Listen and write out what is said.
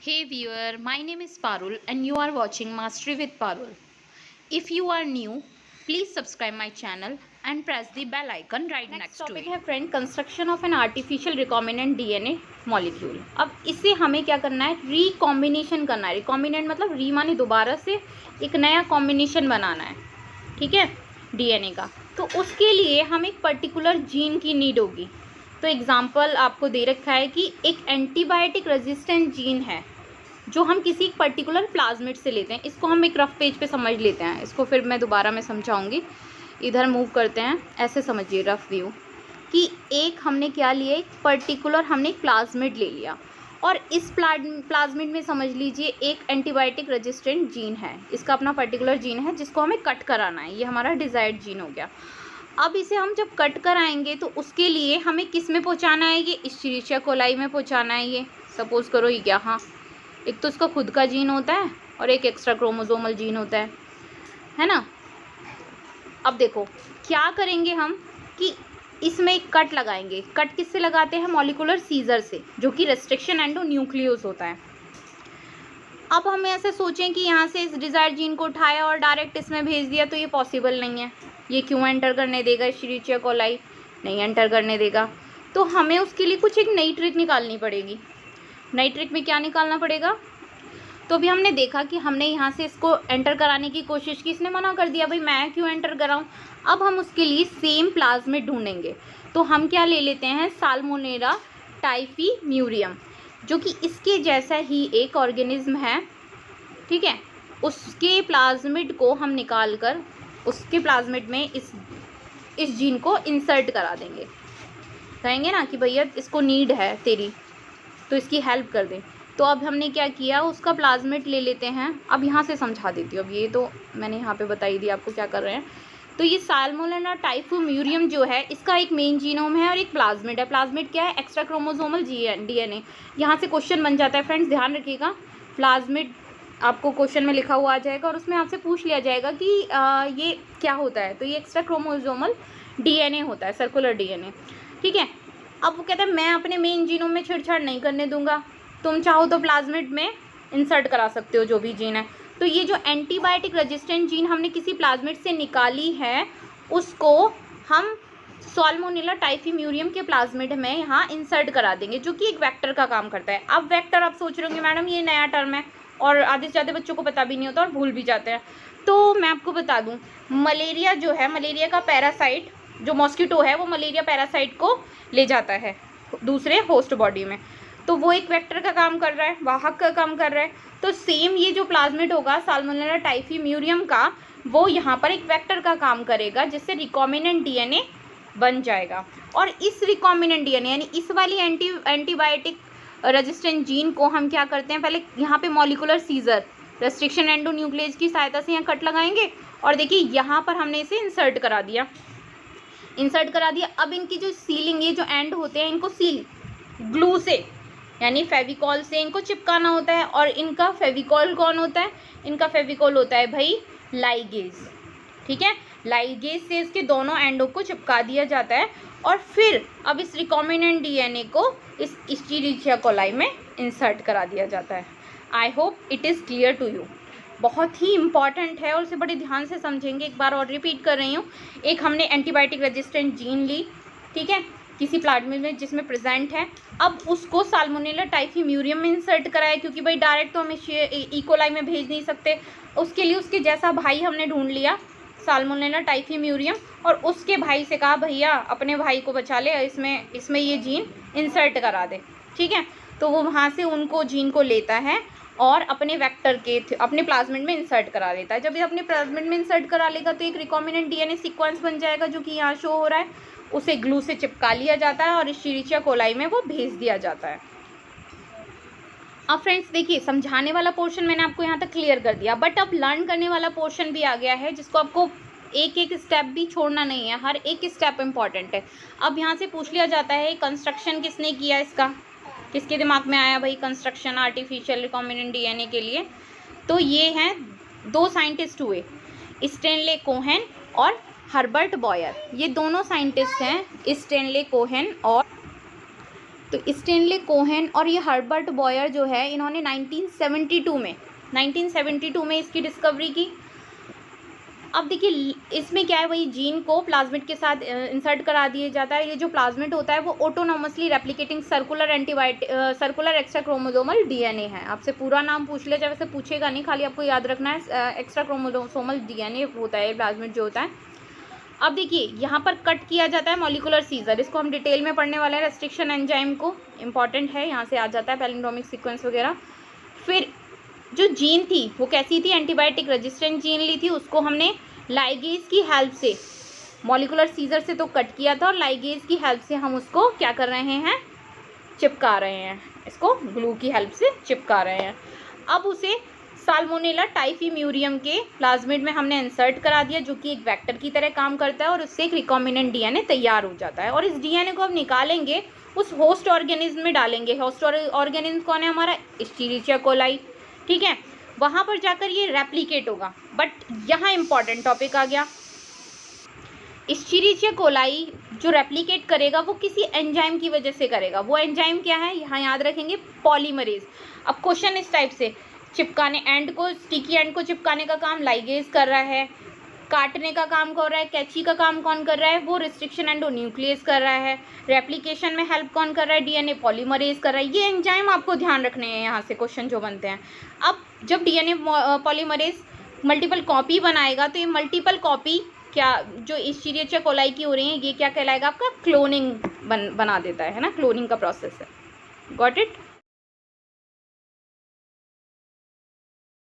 Hey viewer, my name is Parul and you are watching Mastery with Parul. If you are new, please subscribe my channel and press the bell icon right next to it. Topic है friend, construction of an artificial recombinant DNA molecule. अब इससे हमें क्या करना है, recombination करना है। Recombinant मतलब री माने दोबारा से एक नया कॉम्बिनेशन बनाना है, ठीक है, डीएनए का। तो उसके लिए हम एक पर्टिकुलर जीन की नीड होगी। तो एग्जांपल आपको दे रखा है कि एक एंटीबायोटिक रेजिस्टेंट जीन है जो हम किसी एक पर्टिकुलर प्लाज्मिड से लेते हैं। इसको हम एक रफ पेज पे समझ लेते हैं, इसको फिर मैं दोबारा में समझाऊंगी। इधर मूव करते हैं, ऐसे समझिए रफ व्यू कि एक हमने क्या लिया, एक पर्टिकुलर हमने एक प्लाज्मिड ले लिया और इस प्लाज्मिड में समझ लीजिए एक एंटीबायोटिक रेजिस्टेंट जीन है। इसका अपना पर्टिकुलर जीन है जिसको हमें कट कराना है, ये हमारा डिज़ायर्ड जीन हो गया। अब इसे हम जब कट कराएंगे तो उसके लिए हमें किस में पहुंचाना है, ये इश्चीरिशिया कोलाई में पहुंचाना है। ये सपोज करो ये क्या, हाँ, एक तो उसका खुद का जीन होता है और एक एक्स्ट्रा क्रोमोसोमल जीन होता है ना। अब देखो क्या करेंगे हम कि इसमें एक कट लगाएंगे। कट किससे लगाते हैं, मॉलिक्यूलर सीजर से, जो कि रेस्ट्रिक्शन एंडोन्यूक्लियोस होता है। अब हम ऐसे सोचें कि यहाँ से इस डिज़ायर्ड जीन को उठाया और डायरेक्ट इसमें भेज दिया, तो ये पॉसिबल नहीं है। ये क्यों एंटर करने देगा, इश्चीरिशिया कोलाई नहीं एंटर करने देगा। तो हमें उसके लिए कुछ एक नई ट्रिक निकालनी पड़ेगी। नई ट्रिक में क्या निकालना पड़ेगा, तो अभी हमने देखा कि हमने यहाँ से इसको एंटर कराने की कोशिश की, इसने मना कर दिया, भाई मैं क्यों एंटर कराऊँ। अब हम उसके लिए सेम प्लाज्मिड ढूंढेंगे। तो हम क्या ले लेते हैं, साल्मोनेला टाइफीम्यूरियम, जो कि इसके जैसा ही एक ऑर्गेनिज्म है, ठीक है। उसके प्लाज्मिड को हम निकाल कर उसके प्लाज्मिड में इस जीन को इंसर्ट करा देंगे। कहेंगे ना कि भैया इसको नीड है तेरी, तो इसकी हेल्प कर दें। तो अब हमने क्या किया, उसका प्लाज्मिड ले लेते हैं। अब यहाँ से समझा देती हूँ, अब ये तो मैंने यहाँ पे बताई दी आपको क्या कर रहे हैं। तो ये साल्मोनेला टाइफीम्यूरियम जो है, इसका एक मेन जीनोम है और एक प्लाज्मिड है। प्लाज्मिड क्या है, एक्स्ट्रा क्रोमोसोमल डीएनए। यहाँ से क्वेश्चन बन जाता है फ्रेंड्स, ध्यान रखिएगा। प्लाज्मिड आपको क्वेश्चन में लिखा हुआ आ जाएगा और उसमें आपसे पूछ लिया जाएगा कि ये क्या होता है। तो ये एक्स्ट्रा क्रोमोसोमल डीएनए होता है, सर्कुलर डीएनए, ठीक है। अब वो कहता है मैं अपने मेन जीनोम में छेड़छाड़ नहीं करने दूंगा, तुम चाहो तो प्लाज्मिड में इंसर्ट करा सकते हो जो भी जीन है। तो ये जो एंटीबायोटिक रेजिस्टेंट जीन हमने किसी प्लाज्मिड से निकाली है, उसको हम साल्मोनेला टाइफीम्यूरियम के प्लाज्मिड में यहाँ इंसर्ट करा देंगे, जो कि एक वेक्टर का काम करता है। अब वेक्टर आप सोच रहे होंगे मैडम ये नया टर्म है और आधे से ज़्यादा बच्चों को पता भी नहीं होता और भूल भी जाते हैं। तो मैं आपको बता दूँ, मलेरिया जो है, मलेरिया का पैरासाइट जो मॉस्किटो है, वो मलेरिया पैरासाइट को ले जाता है दूसरे होस्ट बॉडी में। तो वो एक वेक्टर का काम कर रहा है, वाहक का काम कर रहा है। तो सेम ये जो प्लाज्मिड होगा साल्मोनेला टाइफीम्यूरियम का, वो यहाँ पर एक वेक्टर का काम करेगा, जिससे रिकॉम्बिनेंट डीएनए बन जाएगा। और इस रिकॉम्बिनेंट डीएनए यानी इस वाली एंटीबायोटिक रेजिस्टेंट जीन को हम क्या करते हैं, पहले यहाँ पे मॉलिक्यूलर सीजर रेस्ट्रिक्शन एंडोन्यूक्लियस की सहायता से यहाँ कट लगाएंगे और देखिए यहाँ पर हमने इसे इंसर्ट करा दिया। अब इनकी जो सीलिंग, ये जो एंड होते हैं, इनको सील ग्लू से यानी फेविकॉल से इनको चिपकाना होता है। और इनका फेविकॉल कौन होता है, इनका फेविकॉल होता है भाई लाइगेज, ठीक है। लाइगेज से इसके दोनों एंडों को चिपका दिया जाता है और फिर अब इस रिकॉम्बिनेंट डीएनए को इस इश्चीरिशिया कोलाई में इंसर्ट करा दिया जाता है। I hope it is clear to you. बहुत ही इंपॉर्टेंट है और इसे बड़े ध्यान से समझेंगे। एक बार और रिपीट कर रही हूँ, एक हमने एंटीबायोटिक रेजिस्टेंट जीन ली, ठीक है, किसी प्लाज्मिड में जिसमें प्रेजेंट है। अब उसको साल्मोनेला टाइफीम्यूरियम में इंसर्ट कराया, क्योंकि भाई डायरेक्ट तो हम इकोलाई में भेज नहीं सकते। उसके लिए उसके जैसा भाई हमने ढूंढ लिया, साल्मोनेला टाइफीम्यूरियम, और उसके भाई से कहा भैया अपने भाई को बचा ले, इसमें ये जीन इंसर्ट करा दे, ठीक है। तो वो वहाँ से उनको जीन को लेता है और अपने वेक्टर के अपने प्लाज्मिड में इंसर्ट करा देता है। जब ये अपने प्लाज्मिड में इंसर्ट करा लेगा तो एक रिकॉम्बिनेंट डीएनए सीक्वेंस बन जाएगा, जो कि यहाँ शो हो रहा है। उसे ग्लू से चिपका लिया जाता है और इश्चीरिशिया कोलाई में वो भेज दिया जाता है। अब फ्रेंड्स देखिए, समझाने वाला पोर्शन मैंने आपको यहाँ तक क्लियर कर दिया, बट अब लर्न करने वाला पोर्शन भी आ गया है, जिसको आपको एक एक स्टेप भी छोड़ना नहीं है, हर एक स्टेप इम्पॉर्टेंट है। अब यहाँ से पूछ लिया जाता है कंस्ट्रक्शन किसने किया, इसका किसके दिमाग में आया भाई कंस्ट्रक्शन आर्टिफिशियल रिकॉम्बिनेंट डीएनए के लिए। तो ये हैं दो साइंटिस्ट हुए, स्टेनले कोहेन और हर्बर्ट बॉयर। ये दोनों साइंटिस्ट हैं, स्टेनले कोहेन और तो स्टेनले कोहेन और ये हर्बर्ट बॉयर जो है, इन्होंने 1972 में इसकी डिस्कवरी की। अब देखिए इसमें क्या है, वही जीन को प्लाज्मिड के साथ इंसर्ट करा दिया जाता है। ये जो प्लाज्मिड होता है वो autonomously replicating circular extra chromosomal DNA है। आपसे पूरा नाम पूछ ले जाए, वैसे पूछेगा नहीं, खाली आपको याद रखना है एक्स्ट्रा क्रोमोसोमल डीएनए होता है प्लाज्मिड जो होता है। अब देखिए यहाँ पर कट किया जाता है मॉलिकुलर सीजर, इसको हम डिटेल में पढ़ने वाले हैं, रेस्ट्रिक्शन एंजाइम को, इंपॉर्टेंट है, यहाँ से आ जाता है पैलिंड्रोमिक सीक्वेंस वगैरह। फिर जो जीन थी वो कैसी थी, एंटीबायोटिक रेजिस्टेंट जीन ली थी, उसको हमने लाइगेज की हेल्प से, मॉलिकुलर सीजर से तो कट किया था, और लाइगेज की हेल्प से हम उसको क्या कर रहे हैं, चिपका रहे हैं, इसको ग्लू की हेल्प से चिपका रहे हैं। अब उसे साल्मोनेला टाइफीम्यूरियम के प्लाज्मिड में हमने इंसर्ट करा दिया, जो कि एक वेक्टर की तरह काम करता है, और उससे एक रिकॉम्बिनेंट डीएनए तैयार हो जाता है। और इस डीएनए को अब निकालेंगे, उस होस्ट ऑर्गेनिज्म में डालेंगे। होस्ट ऑर्गेनिज्म कौन है हमारा, एस्चेरिचिया कोलाई, ठीक है। वहाँ पर जाकर ये रेप्लिकेट होगा। बट यहाँ इंपॉर्टेंट टॉपिक आ गया, एस्चेरिचिया कोलाई जो रेप्लिकेट करेगा वो किसी एंजाइम की वजह से करेगा। वो एंजाइम क्या है, यहाँ याद रखेंगे, पॉलीमरेज। अब क्वेश्चन इस टाइप से, चिपकाने एंड को, स्टिकी एंड को चिपकाने का काम लाइगेज कर रहा है, काटने का काम कर रहा है, कैची का काम कौन कर रहा है, वो रिस्ट्रिक्शन एंडोन्यूक्लियस कर रहा है, रेप्लिकेशन में हेल्प कौन कर रहा है, डीएनए पॉलीमरेज कर रहा है। ये एंजाइम आपको ध्यान रखने हैं, यहाँ से क्वेश्चन जो बनते हैं। अब जब डीएनए पॉलीमरेज मल्टीपल कॉपी बनाएगा, तो ये मल्टीपल कॉपी क्या जो एस्चेरिचिया कोलाई की हो रही है, ये क्या कहलाएगा, आपका क्लोनिंग बना देता है ना, क्लोनिंग का प्रोसेस है। Got it.